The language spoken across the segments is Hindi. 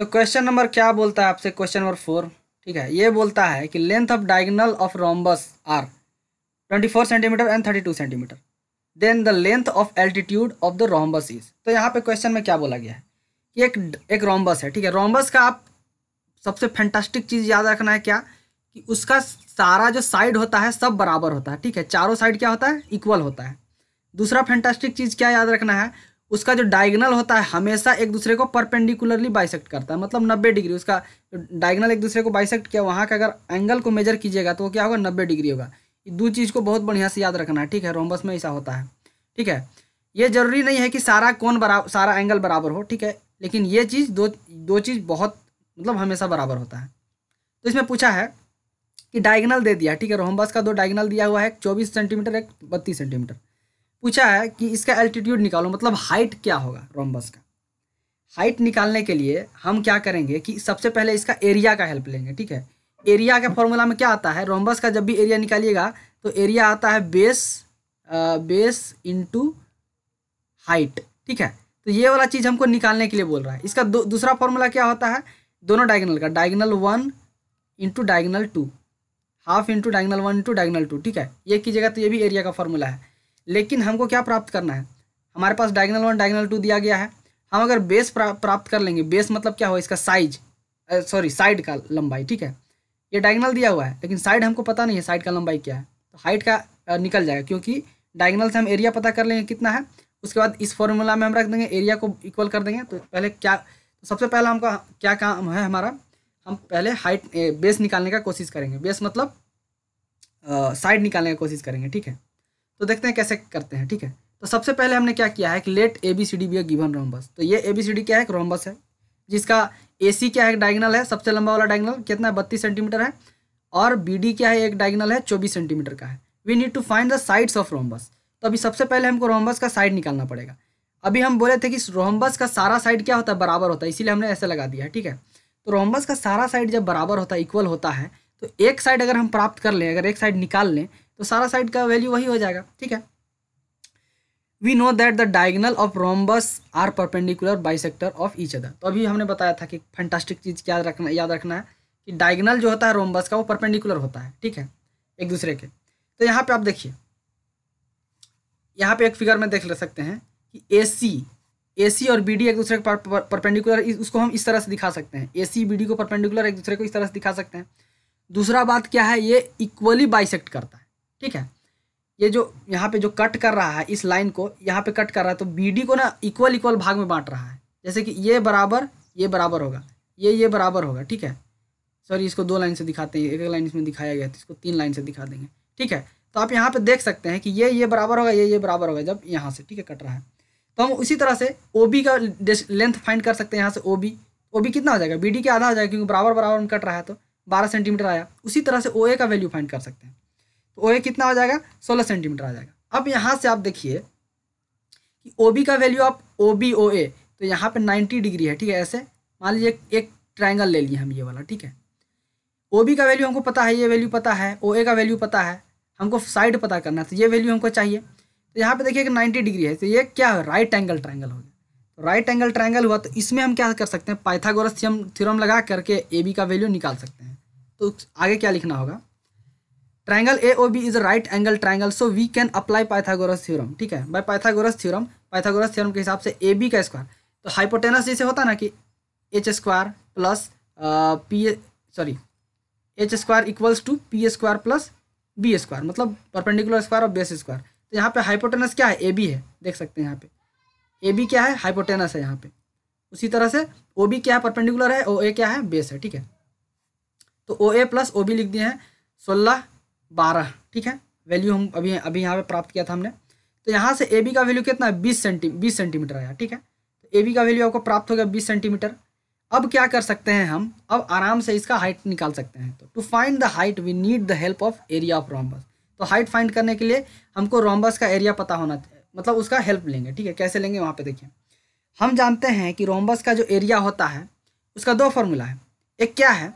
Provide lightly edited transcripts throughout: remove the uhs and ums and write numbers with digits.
तो क्वेश्चन नंबर क्या बोलता है आपसे, क्वेश्चन नंबर 4, ठीक है। ये बोलता है कि length of diagonal of rhombus are 24 centimetre and 32 centimetre, then the length of altitude of the rhombus is. तो यहाँ पे क्वेश्चन में क्या बोला गया है कि एक रोम्बस है, ठीक है। रोम्बस का आप सबसे फैंटास्टिक चीज़ याद रखना है क्या, कि उसका सारा जो साइड होता है सब बराबर होता है, ठीक है। चारों साइड क्या होता है, इक्वल होता है। दूसरा फैंटास्टिक चीज़ क्या याद रखना है, उसका जो डायगोनल होता है हमेशा एक दूसरे को परपेंडिकुलरली बाइसेक्ट करता है, मतलब 90 डिग्री। उसका डायगोनल एक दूसरे को बाइसेक्ट किया, वहाँ का अगर एंगल को मेजर कीजिएगा तो वो क्या होगा, 90 डिग्री होगा। ये दो चीज़ को बहुत बढ़िया से याद रखना है, ठीक है। रोम्बस में ऐसा होता है, ठीक है। ये जरूरी नहीं है कि सारा कोण बराबर, सारा एंगल बराबर हो, ठीक है, लेकिन ये चीज़ दो चीज़ बहुत मतलब हमेशा बराबर होता है। तो इसमें पूछा है कि डायगोनल दे दिया, ठीक है। रोम्बस का दो डायगोनल दिया हुआ है, एक 24 सेंटीमीटर, एक 32 सेंटीमीटर। पूछा है कि इसका एल्टीट्यूड निकालो, मतलब हाइट क्या होगा रोम्बस का। हाइट निकालने के लिए हम क्या करेंगे कि सबसे पहले इसका एरिया का हेल्प लेंगे, ठीक है। एरिया के फॉर्मूला में क्या आता है, रोम्बस का जब भी एरिया निकालिएगा तो एरिया आता है बेस इंटू हाइट, ठीक है। तो ये वाला चीज़ हमको निकालने के लिए बोल रहा है। इसका दूसरा फॉर्मूला क्या होता है, दोनों डायगोनल का, diagonal 1 into diagonal 2, half into diagonal 1 into diagonal 2, ठीक है। ये कीजिएगा तो ये भी एरिया का फॉर्मूला है। लेकिन हमको क्या प्राप्त करना है, हमारे पास डायगोनल 1 डायगोनल 2 दिया गया है। हम अगर बेस प्राप्त कर लेंगे, बेस मतलब क्या हो, इसका साइज, सॉरी साइड का लंबाई, ठीक है। ये डायगोनल दिया हुआ है लेकिन साइड हमको पता नहीं है साइड का लंबाई क्या है, तो हाइट का निकल जाएगा, क्योंकि डायगोनल से हम एरिया पता कर लेंगे कितना है। उसके बाद इस फॉर्मूला में हम रख देंगे, एरिया को इक्वल कर देंगे। तो पहले क्या, तो सबसे पहले हमका क्या काम है हमारा, हम पहले हाइट बेस निकालने का कोशिश करेंगे। बेस मतलब साइड निकालने की कोशिश करेंगे, ठीक है। तो देखते हैं कैसे करते हैं, ठीक है। तो सबसे पहले हमने क्या किया है कि let A B C D B A given rhombus. तो ये ए बी सी डी क्या है, एक रोम्बस है जिसका ए सी क्या है, डायगोनल है, सबसे लंबा वाला डायगोनल कितना है, 32 सेंटीमीटर है। और बी डी क्या है, एक डायगोनल है 24 सेंटीमीटर का है। We need to find the sides of rhombus. तो अभी सबसे पहले हमको रोम्बस का साइड निकालना पड़ेगा। अभी हम बोले थे कि रोम्बस का सारा साइड क्या होता है, बराबर होता है, इसीलिए हमने ऐसे लगा दिया है, ठीक है। तो रोम्बस का सारा साइड जब बराबर होता है, इक्वल होता है, तो एक साइड अगर हम प्राप्त कर लें, अगर एक साइड निकाल लें तो सारा साइड का वैल्यू वही हो जाएगा, ठीक है। We know that the diagonal of rhombus are perpendicular bisector of each other. तो अभी हमने बताया था कि फैंटास्टिक चीज़ क्या याद रखना है कि डायगोनल जो होता है रोम्बस का वो परपेंडिकुलर होता है, ठीक है, एक दूसरे के। तो यहाँ पे आप देखिए, यहाँ पे एक फिगर में देख ले सकते हैं कि ए सी और बी डी एक दूसरे के परपेंडिकुलर, उसको हम इस तरह से दिखा सकते हैं। ए सी बी डी को परपेंडिकुलर एक दूसरे को इस तरह से दिखा सकते हैं। दूसरा बात क्या है, ये इक्वली बाइसेक्ट करता है, ठीक है। ये जो यहाँ पे जो कट कर रहा है, इस लाइन को यहाँ पे कट कर रहा है, तो बी डी को ना इक्वल भाग में बांट रहा है। जैसे कि ये बराबर होगा, ये बराबर होगा, ठीक है। सॉरी, इसको 2 लाइन से दिखाते हैं, एक लाइन इसमें दिखाया गया है तो इसको 3 लाइन से दिखा देंगे, ठीक है। तो आप यहाँ पे देख सकते हैं कि ये बराबर होगा, ये बराबर होगा जब यहाँ से, ठीक है, कट रहा है। तो हम उसी तरह से ओ बी का लेंथ फाइंड कर सकते हैं। यहाँ से ओ बी कितना हो जाएगा, बी डी के आधा हो जाएगा, क्योंकि बराबर में कट रहा है तो 12 सेंटीमीटर आया। उसी तरह से ओ ए का वैल्यू फाइंड कर सकते हैं। तो ओ ए कितना हो जाएगा, 16 सेंटीमीटर आ जाएगा। अब यहाँ से आप देखिए कि ओ बी का वैल्यू, आप ओ बी ओ ए, तो यहाँ पे 90 डिग्री है, ठीक है। ऐसे मान लीजिए एक ट्रायंगल ले लिए हम, ये वाला, ठीक है। ओ बी का वैल्यू हमको पता है, ये वैल्यू पता है, ओ ए का वैल्यू पता है, हमको साइड पता करना है, तो ये वैल्यू हमको चाहिए। तो यहाँ पे देखिए कि 90 डिग्री है, तो ये क्या है, राइट एंगल ट्रायंगल हो गया। तो राइट एंगल ट्रायंगल हुआ तो इसमें हम क्या कर सकते हैं, पाइथागोरस थ्योरम लगा करके ए बी का वैल्यू निकाल सकते हैं। तो आगे क्या लिखना होगा, triangle A O B is a right angle triangle, so we can apply Pythagoras theorem, ठीक है। बाय पाइथागोरस थ्योरम के हिसाब से ए बी का स्क्वायर, तो हाइपोटेनस जैसे होता है ना कि H square plus H square equals to P square plus B square, मतलब परपेंडिकुलर स्क्वायर और बेस स्क्वायर। तो यहाँ पे हाइपोटेनस क्या है, ए बी है, देख सकते हैं यहाँ पे ए बी क्या है, हाइपोटेनस है यहाँ पे। उसी तरह से ओ बी क्या है, परपेंडिकुलर है, ओ ए क्या है, बेस है, ठीक है। तो ओ ए प्लस ओ बी लिख दिए हैं 16 12, ठीक है। वैल्यू हम अभी यहाँ पे प्राप्त किया था हमने। तो यहाँ से ए बी का वैल्यू कितना है, 20 सेंटीमीटर आया, ठीक है। तो ए बी का वैल्यू आपको प्राप्त हो गया 20 सेंटीमीटर। अब क्या कर सकते हैं हम, अब आराम से इसका हाइट निकाल सकते हैं। तो to find the height we need the help of area of rhombus. तो हाइट फाइंड करने के लिए हमको रोम्बस का एरिया पता होना चाहिए, मतलब उसका हेल्प लेंगे, ठीक है। कैसे लेंगे, वहाँ पे देखिए, हम जानते हैं कि रोम्बस का जो एरिया होता है उसका 2 फॉर्मूला है। एक क्या है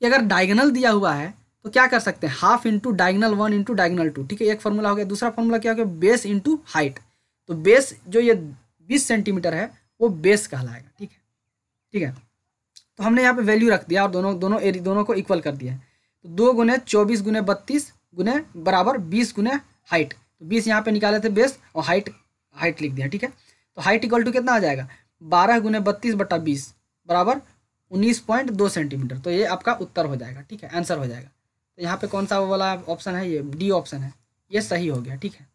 कि अगर डायगोनल दिया हुआ है तो क्या कर सकते हैं, half into diagonal 1 into diagonal 2, ठीक है, एक फॉर्मूला हो गया। दूसरा फॉर्मूला क्या हो गया, बेस इंटू हाइट। तो बेस जो ये 20 सेंटीमीटर है वो बेस कहलाएगा, ठीक है, ठीक है। तो हमने यहाँ पे वैल्यू रख दिया और दोनों को इक्वल कर दिया है। तो 2 गुने 24 गुने 32 गुने बराबर 20 गुने हाइट, तो 20 यहाँ पे निकाले थे बेस और हाइट लिख दिया, ठीक है। तो हाइट इक्वल टू कितना आ जाएगा, 12 गुने 32 बटा 20 बराबर 19.2 सेंटीमीटर। तो ये आपका उत्तर हो जाएगा, ठीक है, आंसर हो जाएगा। तो यहाँ पे कौन सा वाला ऑप्शन है, ये डी ऑप्शन है, ये सही हो गया, ठीक है।